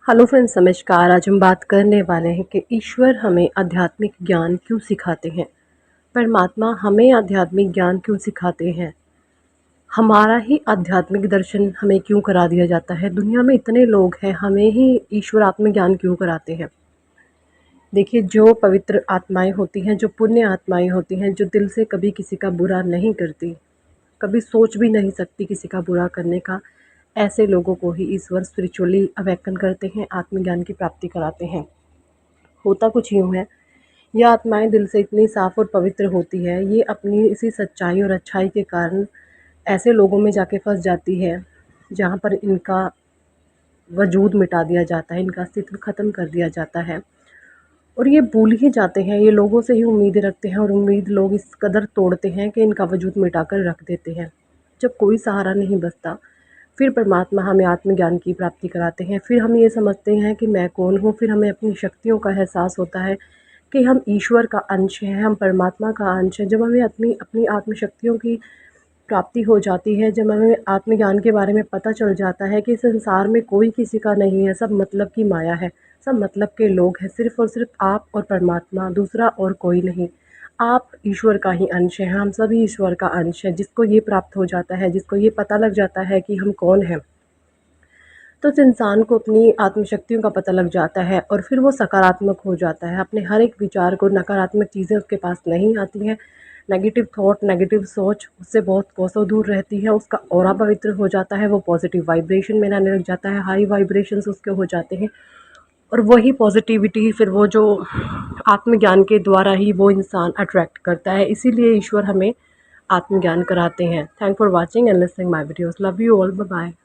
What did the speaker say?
Hello friends, नमस्कार। आज हम बात करने वाले हैं कि ईश्वर हमें आध्यात्मिक ज्ञान क्यों सिखाते हैं। परमात्मा हमें आध्यात्मिक ज्ञान क्यों सिखाते हैं। हमारा ही आध्यात्मिक दर्शन हमें क्यों करा दिया जाता है। दुनिया में इतने लोग हैं, हमें ही ईश्वर आत्मज्ञान क्यों कराते हैं। देखिए, जो पवित्र आत्माएं होती हैं, जो पुण्य आत्माएं होती हैं, जो दिल से कभी किसी का बुरा नहीं करती, कभी सोच भी नहीं सकती किसी का बुरा करने का, ऐसे लोगों को ही ईश्वर स्पिरिचुअली अवेकन करते हैं, आत्मज्ञान की प्राप्ति कराते हैं। होता कुछ यूँ है, ये आत्माएँ दिल से इतनी साफ़ और पवित्र होती है, ये अपनी इसी सच्चाई और अच्छाई के कारण ऐसे लोगों में जाके फँस जाती है, जहाँ पर इनका वजूद मिटा दिया जाता है, इनका अस्तित्व ख़त्म कर दिया जाता है और ये भूल ही जाते हैं, ये लोगों से ही उम्मीदें रखते हैं और उम्मीद लोग इस कदर तोड़ते हैं कि इनका वजूद मिटा कर रख देते हैं। जब कोई सहारा नहीं बचता, फिर परमात्मा हमें आत्मज्ञान की प्राप्ति कराते हैं। फिर हम ये समझते हैं कि मैं कौन हूँ, फिर हमें अपनी शक्तियों का एहसास होता है कि हम ईश्वर का अंश हैं, हम परमात्मा का अंश हैं। जब हमें अपनी अपनी आत्मशक्तियों की प्राप्ति हो जाती है, जब हमें आत्मज्ञान के बारे में पता चल जाता है कि संसार में कोई किसी का नहीं है, सब मतलब की माया है, सब मतलब के लोग हैं, सिर्फ़ और सिर्फ आप और परमात्मा, दूसरा और कोई नहीं। आप ईश्वर का ही अंश हैं, हम सभी ईश्वर का अंश हैं। जिसको ये प्राप्त हो जाता है, जिसको ये पता लग जाता है कि हम कौन हैं, तो उस इंसान को अपनी आत्मशक्तियों का पता लग जाता है और फिर वो सकारात्मक हो जाता है। अपने हर एक विचार को, नकारात्मक चीज़ें उसके पास नहीं आती हैं। नेगेटिव थॉट, नेगेटिव सोच उससे बहुत कोसों दूर रहती है। उसका ऑरा पवित्र हो जाता है, वो पॉजिटिव वाइब्रेशन में रहने लग जाता है, हाई वाइब्रेशंस उसके हो जाते हैं और वही पॉजिटिविटी फिर वो जो आत्मज्ञान के द्वारा ही वो इंसान अट्रैक्ट करता है। इसीलिए ईश्वर हमें आत्मज्ञान कराते हैं। Thank for watching and listening my videos. Love you all. Bye bye.